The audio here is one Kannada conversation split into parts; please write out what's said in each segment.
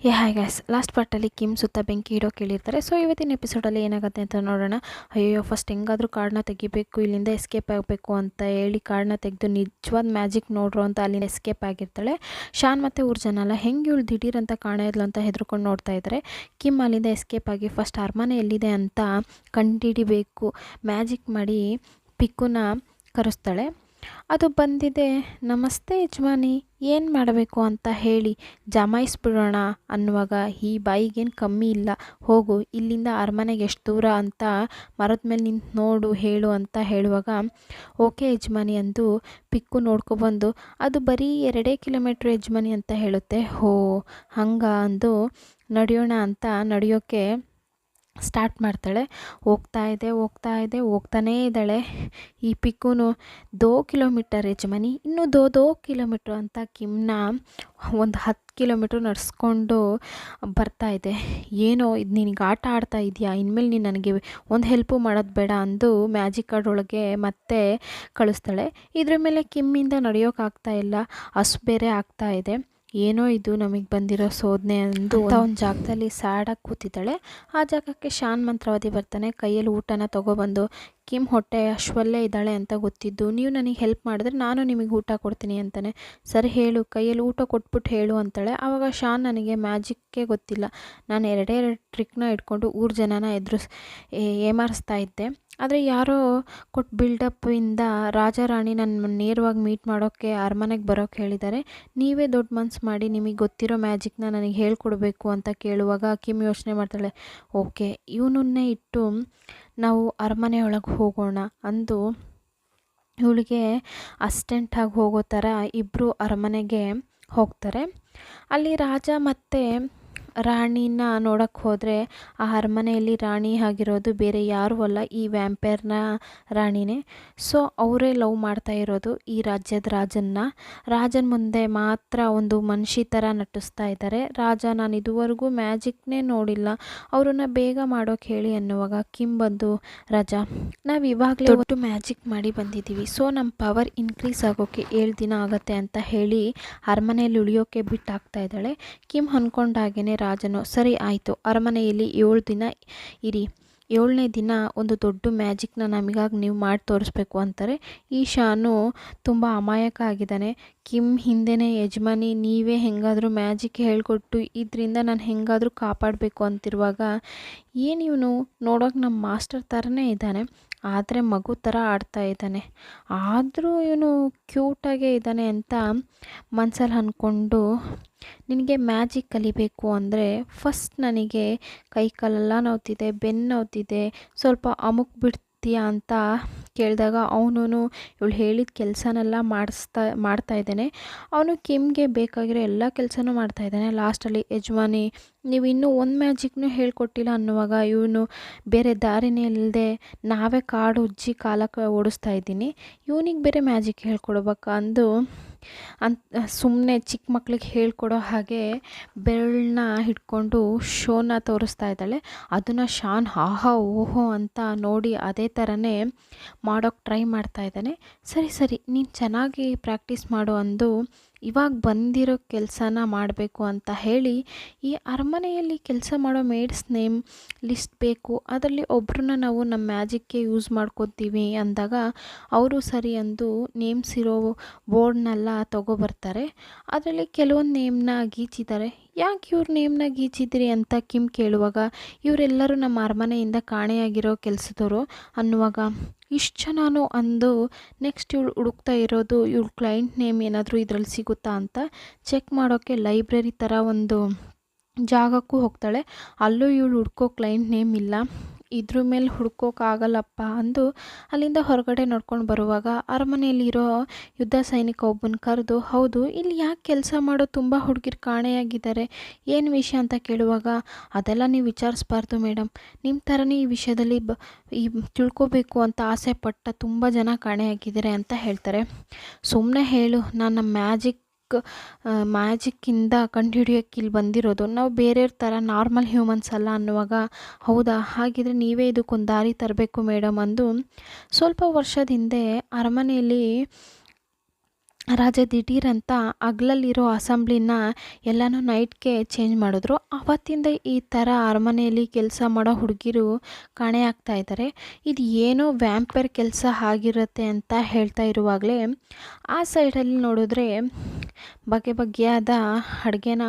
ಹಾಯ್ ಗೈಸ್, ಲಾಸ್ಟ್ ಪಾರ್ಟಲ್ಲಿ ಕಿಮ್ ಸುತ್ತ ಬೆಂಕಿ ಇಡೋ ಕೇಳಿರ್ತಾರೆ. ಸೊ ಇವತ್ತಿನ ಎಪಿಸೋಡಲ್ಲಿ ಏನಾಗುತ್ತೆ ಅಂತ ನೋಡೋಣ. ಅಯ್ಯೋ, ಫಸ್ಟ್ ಹೆಂಗಾದರೂ ಕಾರ್ಡನ್ನ ತೆಗಿಬೇಕು, ಇಲ್ಲಿಂದ ಎಸ್ಕೇಪ್ ಆಗಬೇಕು ಅಂತ ಹೇಳಿ ಕಾರ್ಡನ್ನ ತೆಗೆದು ನಿಜವಾದ ಮ್ಯಾಜಿಕ್ ನೋಡ್ರು ಅಂತ ಅಲ್ಲಿಂದ ಎಸ್ಕೇಪ್ ಆಗಿರ್ತಾಳೆ. ಶಾನ್ ಮತ್ತು ಊರ್ಜನ ಎಲ್ಲ ಹೆಂಗೆ ಇವಳು ದಿಢೀರ್ ಅಂತ ಕಾಣೋದ್ಲು ಅಂತ ಹೆದರ್ಕೊಂಡು ನೋಡ್ತಾ ಇದ್ದಾರೆ. ಕಿಮ್ ಅಲ್ಲಿಂದ ಎಸ್ಕೇಪ್ ಆಗಿ ಫಸ್ಟ್ ಅರಮನೆ ಎಲ್ಲಿದೆ ಅಂತ ಕಂಡುಹಿಡಿಬೇಕು, ಮ್ಯಾಜಿಕ್ ಮಾಡಿ ಪಿಕ್ಕುನ ಕರೆಸ್ತಾಳೆ. ಅದು ಬಂದಿದೆ. ನಮಸ್ತೆ ಯಜಮಾನಿ, ಏನು ಮಾಡಬೇಕು ಅಂತ ಹೇಳಿ ಜಮಾಯಿಸ್ಬಿಡೋಣ ಅನ್ನುವಾಗ, ಈ ಬಾಯಿಗೇನು ಕಮ್ಮಿ ಇಲ್ಲ, ಹೋಗು ಇಲ್ಲಿಂದ ಅರಮನೆಗೆ ಎಷ್ಟು ದೂರ ಅಂತ ಮರದ ಮೇಲೆ ನಿಂತು ನೋಡು ಹೇಳು ಅಂತ ಹೇಳುವಾಗ, ಓಕೆ ಯಜಮಾನಿ ಅಂದು ಪಿಕ್ಕು ನೋಡ್ಕೊಬಂದು, ಅದು ಬರೀ 2 ಕಿಲೋಮೀಟ್ರ್ ಯಜಮಾನಿ ಅಂತ ಹೇಳುತ್ತೆ. ಹೋ ಹಂಗ ಅಂದು ನಡೆಯೋಣ ಅಂತ ನಡೆಯೋಕ್ಕೆ ಸ್ಟಾರ್ಟ್ ಮಾಡ್ತಾಳೆ. ಹೋಗ್ತಾನೇ ಇದ್ದಾಳೆ. ಈ ಪಿಕ್ಕುನು 2 ಕಿಲೋಮೀಟರ್ ಯಜಮಾನಿ, ಇನ್ನೂ 2 ಕಿಲೋಮೀಟ್ರ್ ಅಂತ ಕಿಮ್ನ ಒಂದು 10 ಕಿಲೋಮೀಟ್ರ್ ನಡೆಸ್ಕೊಂಡು ಬರ್ತಾಯಿದೆ. ಏನೋ ಇದು ನಿನಗೆ ಆಟ ಆಡ್ತಾ ಇದೆಯಾ, ಇನ್ಮೇಲೆ ನೀನು ನನಗೆ ಒಂದು ಹೆಲ್ಪು ಮಾಡೋದು ಬೇಡ ಅಂದು ಮ್ಯಾಜಿಕ್ ಕಾರ್ಡ್ ಒಳಗೆ ಮತ್ತೆ ಕಳಿಸ್ತಾಳೆ. ಇದ್ರ ಮೇಲೆ ಕಿಮ್ಮಿಂದ ನಡೆಯೋಕ್ಕಾಗ್ತಾ ಇಲ್ಲ, ಹಸು ಬೇರೆ ಆಗ್ತಾ ಇದೆ. ಏನೋ ಇದು ನಮಗೆ ಬಂದಿರೋ ಶೋಧನೆ ಅಂದು ಒಂದು ಜಾಗದಲ್ಲಿ ಸ್ಯಾಡಾಗಿ ಕೂತಿದ್ದಾಳೆ. ಆ ಜಾಗಕ್ಕೆ ಶಾನ್ ಮಂತ್ರವಾದಿ ಬರ್ತಾನೆ. ಕೈಯಲ್ಲಿ ಊಟನ ತೊಗೊಬಂದು, ಕಿಮ್ ಹೊಟ್ಟೆ ಅಶ್ವಲ್ಲೇ ಇದ್ದಾಳೆ ಅಂತ ಗೊತ್ತಿದ್ದು ನೀವು ನನಗೆ ಹೆಲ್ಪ್ ಮಾಡಿದ್ರೆ ನಾನು ನಿಮಗೆ ಊಟ ಕೊಡ್ತೀನಿ ಅಂತಾನೆ. ಸರಿ ಹೇಳು, ಕೈಯಲ್ಲಿ ಊಟ ಕೊಟ್ಬಿಟ್ಟು ಹೇಳು ಅಂತಾಳೆ. ಆವಾಗ ಶಾನ್, ನನಗೆ ಮ್ಯಾಜಿಕ್ಕೇ ಗೊತ್ತಿಲ್ಲ, ನಾನು 2 ಟ್ರಿಕ್ನ ಇಟ್ಕೊಂಡು ಜನನ ಏಮಾರಿಸ್ತಾ ಇದ್ದೆ. ಆದರೆ ಯಾರೋ ಕೊಟ್ಟು ಬಿಲ್ಡಪ್ಪಿಂದ ರಾಜ ರಾಣಿ ನನ್ನ ನೇರವಾಗಿ ಮೀಟ್ ಮಾಡೋಕ್ಕೆ ಅರಮನೆಗೆ ಬರೋಕ್ಕೆ ಹೇಳಿದ್ದಾರೆ. ನೀವೇ ದೊಡ್ಡ ಮನ್ಸು ಮಾಡಿ ನಿಮಗೆ ಗೊತ್ತಿರೋ ಮ್ಯಾಜಿಕ್ನ ನನಗೆ ಹೇಳ್ಕೊಡ್ಬೇಕು ಅಂತ ಕೇಳುವಾಗ ಕಿಮ್ ಯೋಚನೆ ಮಾಡ್ತಾಳೆ. ಓಕೆ, ಇವನನ್ನೇ ಇಟ್ಟು ನಾವು ಅರಮನೆ ಒಳಗೆ ಹೋಗೋಣ ಅಂದು ಇವಳಿಗೆ ಅಸಿಸ್ಟೆಂಟಾಗಿ ಹೋಗೋ ಥರ ಇಬ್ಬರು ಅರಮನೆಗೆ ಹೋಗ್ತಾರೆ. ಅಲ್ಲಿ ರಾಜ ಮತ್ತು ರಾಣಿನ ನೋಡೋಕ್ಕೆ ಹೋದರೆ ಆ ಅರಮನೆಯಲ್ಲಿ ರಾಣಿ ಆಗಿರೋದು ಬೇರೆ ಯಾರೂ ಅಲ್ಲ, ಈ ವ್ಯಾಂಪೈರ್ನ ರಾಣಿನೇ. ಸೊ ಅವರೇ ಲವ್ ಮಾಡ್ತಾ ಇರೋದು ಈ ರಾಜ್ಯದ ರಾಜನ ಮುಂದೆ ಮಾತ್ರ ಒಂದು ಮನುಷ್ಯ ಥರ ನಟಿಸ್ತಾ ಇದ್ದಾರೆ. ರಾಜ, ನಾನು ಇದುವರೆಗೂ ಮ್ಯಾಜಿಕ್ನೇ ನೋಡಿಲ್ಲ, ಅವ್ರನ್ನ ಬೇಗ ಮಾಡೋಕ್ಕೆ ಹೇಳಿ ಅನ್ನುವಾಗ ಕಿಮ್ ಬಂದು, ರಾಜ ನಾವು ಇವಾಗಲೇ ಒಟ್ಟು ಮ್ಯಾಜಿಕ್ ಮಾಡಿ ಬಂದಿದ್ದೀವಿ, ಸೊ ನಮ್ಮ ಪವರ್ ಇನ್ಕ್ರೀಸ್ ಆಗೋಕ್ಕೆ 7 ದಿನ ಆಗುತ್ತೆ ಅಂತ ಹೇಳಿ ಅರಮನೆಯಲ್ಲಿ ಉಳಿಯೋಕ್ಕೆ ಬಿಟ್ಟಾಗ್ತಾ ಇದ್ದಾಳೆ. ಕಿಮ್ ಅಂದ್ಕೊಂಡಾಗೇ ರಾಜನು, ಸರಿ ಆಯಿತು, ಅರಮನೆಯಲ್ಲಿ 7 ದಿನ ಇರಿ, 7ನೇ ದಿನ ಒಂದು ದೊಡ್ಡ ಮ್ಯಾಜಿಕ್ನ ನಮಗಾಗಿ ನೀವು ಮಾಡಿ ತೋರಿಸ್ಬೇಕು ಅಂತಾರೆ. ಈ ಶಾನು ತುಂಬ ಅಮಾಯಕ ಆಗಿದ್ದಾನೆ. ಕಿಮ್ ಹಿಂದೆನೇ, ಯಜಮಾನಿ ನೀವೇ ಹೆಂಗಾದರೂ ಮ್ಯಾಜಿಕ್ ಹೇಳ್ಕೊಟ್ಟು ಇದರಿಂದ ನಾನು ಹೆಂಗಾದರೂ ಕಾಪಾಡಬೇಕು ಅಂತಿರುವಾಗ, ಏನು ಇವನು ನೋಡೋಕೆ ನಮ್ಮ ಮಾಸ್ಟರ್ ಥರನೇ ಇದ್ದಾನೆ, ಆದರೆ ಮಗು ಥರ ಆಡ್ತಾ ಇದ್ದಾನೆ, ಆದರೂ ಇವನು ಕ್ಯೂಟಾಗೇ ಇದ್ದಾನೆ ಅಂತ ಮನಸ್ಸಲ್ಲಿ ಅಂದ್ಕೊಂಡು, ನಿನಗೆ ಮ್ಯಾಜಿಕ್ ಕಲಿಬೇಕು ಅಂದರೆ ಫಸ್ಟ್ ನನಗೆ ಕೈ ಕಾಲೆಲ್ಲ ನೋವ್ತಿದೆ, ಬೆನ್ನು ನೋವ್ತಿದೆ, ಸ್ವಲ್ಪ ಅಮುಕ್ ಬಿಡ್ತೀಯಾ ಅಂತ ಕೇಳಿದಾಗ ಅವನು ಇವಳು ಹೇಳಿದ ಕೆಲಸನೆಲ್ಲ ಮಾಡ್ತಾ ಇದ್ದಾನೆ. ಅವನು ಕಿಮ್ಗೆ ಬೇಕಾಗಿರೋ ಎಲ್ಲ ಕೆಲಸನೂ ಮಾಡ್ತಾ ಇದ್ದಾನೆ. ಲಾಸ್ಟಲ್ಲಿ, ಯಜಮಾನಿ ನೀವು ಇನ್ನೂ ಒಂದು ಮ್ಯಾಜಿಕ್ನೂ ಹೇಳ್ಕೊಟ್ಟಿಲ್ಲ ಅನ್ನುವಾಗ ಇವನು ಬೇರೆ ದಾರಿನೇ ಇಲ್ಲದೆ ನಾವೇ ಕಾಡು ಉಜ್ಜಿ ಕಾಲಕ್ಕೆ ಓಡಿಸ್ತಾ ಇದ್ದೀನಿ, ಇವನಿಗೆ ಬೇರೆ ಮ್ಯಾಜಿಕ್ ಹೇಳ್ಕೊಡ್ಬೇಕಾ ಅಂದು ಸುಮ್ಮನೆ ಚಿಕ್ಕ ಮಕ್ಳಿಗೆ ಹೇಳ್ಕೊಡೋ ಹಾಗೆ ಬೆರಳನ್ನ ಹಿಡ್ಕೊಂಡು ಶೋನ ತೋರಿಸ್ತಾ ಇದ್ದಾಳೆ. ಅದನ್ನು ಶಾನ್ ಆಹಾ ಓಹೋ ಅಂತ ನೋಡಿ ಅದೇ ಥರನೇ ಮಾಡೋಕ್ಕೆ ಟ್ರೈ ಮಾಡ್ತಾ ಇದ್ದಾನೆ. ಸರಿ ನೀನು ಚೆನ್ನಾಗಿ ಪ್ರಾಕ್ಟೀಸ್ ಮಾಡು ಅಂದು ಇವಾಗ ಬಂದಿರೋ ಕೆಲಸನ ಮಾಡಬೇಕು ಅಂತ ಹೇಳಿ, ಈ ಅರಮನೆಯಲ್ಲಿ ಕೆಲಸ ಮಾಡೋ ಮೇಡ್ಸ್ ನೇಮ್ ಲಿಸ್ಟ್ ಬೇಕು, ಅದರಲ್ಲಿ ಒಬ್ಬರನ್ನ ನಾವು ನಮ್ಮ ಮ್ಯಾಜಿಕ್ಗೆ ಯೂಸ್ ಮಾಡ್ಕೊತೀವಿ ಅಂದಾಗ ಅವರು ಸರಿ ಅಂದು ನೇಮ್ಸ್ ಇರೋ ಬೋರ್ಡ್ನೆಲ್ಲ ತೊಗೊಬರ್ತಾರೆ. ಅದರಲ್ಲಿ ಕೆಲವೊಂದು ನೇಮ್ನ ಗೀಚಿದ್ದಾರೆ. ಯಾಕೆ ಇವ್ರ ನೇಮ್ನ ಗೀಚಿದ್ರಿ ಅಂತ ಕಿಮ್ ಕೇಳುವಾಗ, ಇವರೆಲ್ಲರೂ ನಮ್ಮ ಅರಮನೆಯಿಂದ ಕಾಣೆಯಾಗಿರೋ ಕೆಲಸದವರು ಅನ್ನುವಾಗ, ಇಷ್ಟು ಜನನೂ ಅಂದು ನೆಕ್ಸ್ಟ್ ಇವಳು ಹುಡುಕ್ತಾ ಇರೋದು ಇವಳು ಕ್ಲೈಂಟ್ ನೇಮ್ ಏನಾದರೂ ಇದರಲ್ಲಿ ಸಿಗುತ್ತಾ ಅಂತ ಚೆಕ್ ಮಾಡೋಕ್ಕೆ ಲೈಬ್ರರಿ ಥರ ಒಂದು ಜಾಗಕ್ಕೂ ಹೋಗ್ತಾಳೆ. ಅಲ್ಲೂ ಇವಳು ಹುಡ್ಕೋ ಕ್ಲೈಂಟ್ ನೇಮ್ ಇಲ್ಲ, ಇದ್ರ ಮೇಲೆ ಹುಡ್ಕೋಕ್ಕಾಗಲ್ಲಪ್ಪ ಅಂದು ಅಲ್ಲಿಂದ ಹೊರಗಡೆ ನೋಡ್ಕೊಂಡು ಬರುವಾಗ ಅರಮನೆಯಲ್ಲಿರೋ ಯುದ್ಧ ಸೈನಿಕ ಒಬ್ಬನ ಕರೆದು, ಹೌದು ಇಲ್ಲಿ ಯಾಕೆ ಕೆಲಸ ಮಾಡೋ ತುಂಬ ಹುಡುಗಿರು ಕಾಣೆಯಾಗಿದ್ದಾರೆ, ಏನು ವಿಷಯ ಅಂತ ಕೇಳುವಾಗ, ಅದೆಲ್ಲ ನೀವು ವಿಚಾರಿಸ್ಬಾರ್ದು ಮೇಡಮ್, ನಿಮ್ಮ ಥರನೇ ಈ ವಿಷಯದಲ್ಲಿ ಈ ತಿಳ್ಕೊಬೇಕು ಅಂತ ಆಸೆ ಪಟ್ಟ ತುಂಬ ಜನ ಕಾಣೆಯಾಗಿದ್ದಾರೆ ಅಂತ ಹೇಳ್ತಾರೆ. ಸುಮ್ಮನೆ ಹೇಳು, ನಾನು ನಮ್ಮ ಮ್ಯಾಜಿಕ್ಕಿಂದ ಕಂಡುಹಿಡಿಯೋಕ್ಕೆ ಇಲ್ಲಿ ಬಂದಿರೋದು, ನಾವು ಬೇರೆಯವ್ರ ಥರ ನಾರ್ಮಲ್ ಹ್ಯೂಮನ್ಸ್ ಅಲ್ಲ ಅನ್ನುವಾಗ, ಹೌದಾ ಹಾಗಿದ್ರೆ ನೀವೇ ಇದಕ್ಕೊಂದು ದಾರಿ ತರಬೇಕು ಮೇಡಮ್ ಅಂದು ಸ್ವಲ್ಪ ವರ್ಷದ ಹಿಂದೆ ಅರಮನೆಯಲ್ಲಿ ರಾಜ ದಿಢೀರಂತ ಹಗ್ಲಲ್ಲಿರೋ ಅಸೆಂಬ್ಲಿನ ಎಲ್ಲನೂ ನೈಟ್ಗೆ ಚೇಂಜ್ ಮಾಡಿದ್ರು. ಆವತ್ತಿಂದ ಈ ಥರ ಅರಮನೆಯಲ್ಲಿ ಕೆಲಸ ಮಾಡೋ ಹುಡುಗಿರು ಕಾಣೆಯಾಗ್ತಾ ಇದ್ದಾರೆ. ಇದು ಏನೋ ವ್ಯಾಂಪೈರ್ ಕೆಲಸ ಆಗಿರುತ್ತೆ ಅಂತ ಹೇಳ್ತಾ ಇರುವಾಗಲೇ ಆ ಸೈಡಲ್ಲಿ ನೋಡಿದ್ರೆ ಬಗೆ ಬಗೆಯಾದ ಅಡುಗೆನ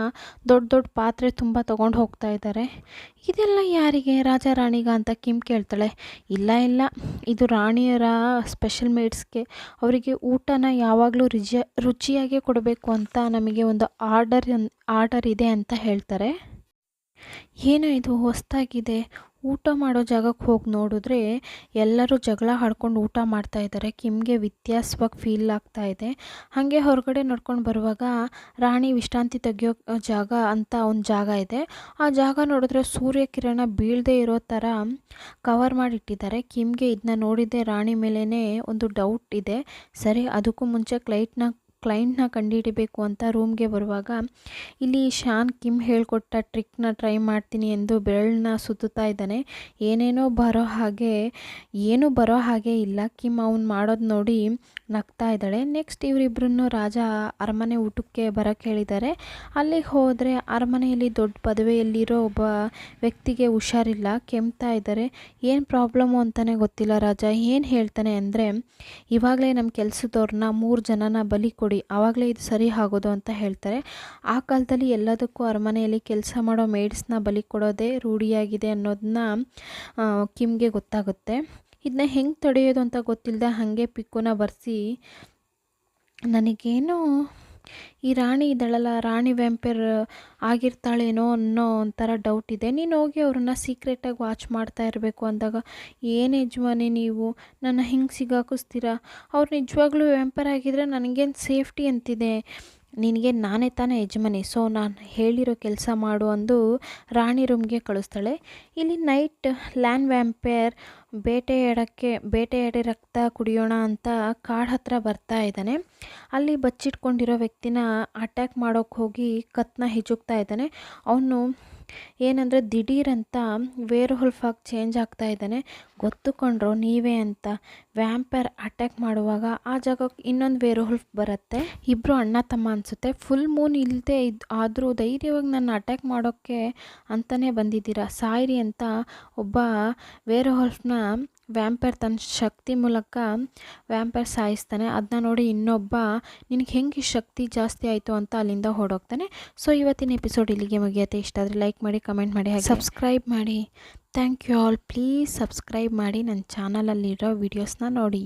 ದೊಡ್ಡ ದೊಡ್ಡ ಪಾತ್ರೆ ತುಂಬ ತೊಗೊಂಡು ಹೋಗ್ತಾ ಇದ್ದಾರೆ. ಇದೆಲ್ಲ ಯಾರಿಗೆ, ರಾಜ ರಾಣಿಗ ಅಂತ ಕಿಮ್ ಕೇಳ್ತಾಳೆ. ಇಲ್ಲ ಇಲ್ಲ, ಇದು ರಾಣಿಯರ ಸ್ಪೆಷಲ್ ಮೇಡ್ಸ್ಗೆ, ಅವರಿಗೆ ಊಟನ ಯಾವಾಗಲೂ ರುಚಿಯಾಗೇ ಕೊಡಬೇಕು ಅಂತ ನಮಗೆ ಒಂದು ಆರ್ಡರ್ ಇದೆ ಅಂತ ಹೇಳ್ತಾರೆ. ಏನೋ ಇದು ಹೊಸ್ದಾಗಿದೆ, ಊಟ ಮಾಡೋ ಜಾಗಕ್ಕೆ ಹೋಗಿ ನೋಡಿದ್ರೆ ಎಲ್ಲರೂ ಜಗಳ ಆಡ್ಕೊಂಡು ಊಟ ಮಾಡ್ತಾ ಇದ್ದಾರೆ. ಕಿಮ್ಗೆ ವ್ಯತ್ಯಾಸವಾಗಿ ಫೀಲ್ ಆಗ್ತಾ ಇದೆ. ಹಾಗೆ ಹೊರಗಡೆ ನಡ್ಕೊಂಡು ಬರುವಾಗ ರಾಣಿ ವಿಶ್ರಾಂತಿ ತೆಗಿಯೋ ಜಾಗ ಅಂತ ಒಂದು ಜಾಗ ಇದೆ. ಆ ಜಾಗ ನೋಡಿದ್ರೆ ಸೂರ್ಯಕಿರಣ ಬೀಳದೇ ಇರೋ ಥರ ಕವರ್ ಮಾಡಿಟ್ಟಿದ್ದಾರೆ. ಕಿಮ್ಗೆ ಇದನ್ನ ನೋಡಿದ್ದೆ ರಾಣಿ ಮೇಲೇ ಒಂದು ಡೌಟ್ ಇದೆ. ಸರಿ, ಅದಕ್ಕೂ ಮುಂಚೆ ಕ್ಲೈಂಟ್ನ ಕಂಡುಹಿಡಿಬೇಕು ಅಂತ ರೂಮ್ಗೆ ಬರುವಾಗ ಇಲ್ಲಿ ಶಾನ್ ಕಿಮ್ ಹೇಳ್ಕೊಟ್ಟ ಟ್ರಿಕ್ನ ಟ್ರೈ ಮಾಡ್ತೀನಿ ಎಂದು ಬೆರಳನ್ನ ಸುತ್ತುತ್ತಾ ಇದ್ದಾನೆ. ಏನೂ ಬರೋ ಹಾಗೆ ಇಲ್ಲ. ಕಿಮ್ ಅವ್ನು ಮಾಡೋದು ನೋಡಿ ನಗ್ತಾ ಇದ್ದಾಳೆ. ನೆಕ್ಸ್ಟ್ ಇವರಿಬ್ಬರನ್ನು ರಾಜ ಅರಮನೆ ಊಟಕ್ಕೆ ಬರೋಕ್ಕೆ ಹೇಳಿದ್ದಾರೆ. ಅಲ್ಲಿಗೆ ಹೋದರೆ ಅರಮನೆಯಲ್ಲಿ ದೊಡ್ಡ ಪದವಿಯಲ್ಲಿರೋ ಒಬ್ಬ ವ್ಯಕ್ತಿಗೆ ಹುಷಾರಿಲ್ಲ, ಕೆಮ್ತಾ ಇದ್ದಾರೆ. ಏನು ಪ್ರಾಬ್ಲಮ್ಮು ಅಂತಲೇ ಗೊತ್ತಿಲ್ಲ. ರಾಜ ಏನು ಹೇಳ್ತಾನೆ ಅಂದರೆ, ಇವಾಗಲೇ ನಮ್ಮ ಕೆಲಸದವ್ರನ್ನ 3 ಜನನ ಬಲಿ ಕೊಡಿ, ಆವಾಗಲೇ ಇದು ಸರಿ ಆಗೋದು ಅಂತ ಹೇಳ್ತಾರೆ. ಆ ಕಾಲದಲ್ಲಿ ಎಲ್ಲದಕ್ಕೂ ಅರಮನೆಯಲ್ಲಿ ಕೆಲಸ ಮಾಡೋ ಮೇಡ್ಸ್ನ ಬಲಿ ಕೊಡೋದೇ ರೂಢಿಯಾಗಿದೆ ಅನ್ನೋದನ್ನ ಕಿಮ್ಗೆ ಗೊತ್ತಾಗುತ್ತೆ. ಇದನ್ನ ಹೆಂಗೆ ತಡೆಯೋದು ಅಂತ ಗೊತ್ತಿಲ್ಲದೆ ಹಾಗೆ ಪಿಕ್ಕುನ ಬರೆಸಿ, ನನಗೇನೋ ಈ ರಾಣಿ ಇದ್ದಾಳಲ್ಲ, ರಾಣಿ ವ್ಯಾಂಪೈರ್ ಆಗಿರ್ತಾಳೇನೋ ಅನ್ನೋ ಒಂಥರ ಡೌಟ್ ಇದೆ. ನೀನು ಹೋಗಿ ಅವ್ರನ್ನ ಸೀಕ್ರೆಟಾಗಿ ವಾಚ್ ಮಾಡ್ತಾ ಇರಬೇಕು ಅಂದಾಗ, ಏನು ಯಜಮಾನಿ ನೀವು ನನ್ನ ಹಿಂಗೆ ಸಿಗಾಕಿಸ್ತೀರಾ? ಅವ್ರು ನಿಜವಾಗ್ಲೂ ವ್ಯಾಂಪೈರ್ ಆಗಿದ್ರೆ ನನಗೇನು ಸೇಫ್ಟಿ ಅಂತಿದೆ? ನಿನಗೆ ನಾನೇ ತಾನೇ ಯಜಮಾನಿ, ಸೊ ನಾನು ಹೇಳಿರೋ ಕೆಲಸ ಮಾಡು ಅಂದು ರಾಣಿ ರೂಮ್ಗೆ ಕಳಿಸ್ತಾಳೆ. ಇಲ್ಲಿ ನೈಟ್ ಲ್ಯಾನ್ ವ್ಯಾಂಪೈರ್ ಬೇಟೆಯಾಡಿ ರಕ್ತ ಕುಡಿಯೋಣ ಅಂತ ಕಾಡು ಹತ್ರ ಬರ್ತಾ ಇದ್ದಾನೆ. ಅಲ್ಲಿ ಬಚ್ಚಿಟ್ಕೊಂಡಿರೋ ವ್ಯಕ್ತಿನ ಅಟ್ಯಾಕ್ ಮಾಡೋಕ್ಕೆ ಹೋಗಿ ಕತ್ನ ಹಿಚುಕ್ತಾ ಇದ್ದಾನೆ. ಅವನು ಏನಂದರೆ ದಿಢೀರಂತ ವೇರ್ವುಲ್ಫಾಗಿ ಚೇಂಜ್ ಆಗ್ತಾ ಇದ್ದಾನೆ. ಗೊತ್ತುಕೊಂಡ್ರು ನೀವೇ ಅಂತ. ವ್ಯಾಂಪೈರ್ ಅಟ್ಯಾಕ್ ಮಾಡುವಾಗ ಆ ಜಾಗಕ್ಕೆ ಇನ್ನೊಂದು ವೇರ್ವುಲ್ಫ್ ಬರುತ್ತೆ. ಇಬ್ಬರು ಅಣ್ಣ ತಮ್ಮ ಅನಿಸುತ್ತೆ. ಫುಲ್ ಮೂನ್ ಇಲ್ಲದೆ ಆದರೂ ಧೈರ್ಯವಾಗಿ ನನ್ನ ಅಟ್ಯಾಕ್ ಮಾಡೋಕ್ಕೆ ಅಂತಲೇ ಬಂದಿದ್ದೀರಾ, ಸಾಯಿರಿ ಅಂತ ಒಬ್ಬ ವೇರ್ವುಲ್ಫ್ನ ವ್ಯಾಂಪೈರ್ ತನ್ನ ಶಕ್ತಿ ಮೂಲಕ ವ್ಯಾಂಪೈರ್ ಸಾಯಿಸ್ತಾನೆ. ಅದನ್ನ ನೋಡಿ ಇನ್ನೊಬ್ಬ, ನಿನಗೆ ಹೆಂಗೆ ಶಕ್ತಿ ಜಾಸ್ತಿ ಆಯಿತು ಅಂತ ಅಲ್ಲಿಂದ ಹೊರಡೋಗ್ತಾನೆ. ಸೊ ಇವತ್ತಿನ ಎಪಿಸೋಡ್ ಇಲ್ಲಿಗೆ ಮುಗಿಯುತ್ತೆ. ಇಷ್ಟ ಆದರೆ ಲೈಕ್ ಮಾಡಿ, ಕಮೆಂಟ್ ಮಾಡಿ, ಹಾಗೆ ಸಬ್ಸ್ಕ್ರೈಬ್ ಮಾಡಿ. Thank you all. Please subscribe ಮಾಡಿ, ನನ್ನ ಚಾನಲಲ್ಲಿರೋ ವೀಡಿಯೋಸ್ನ ನೋಡಿ.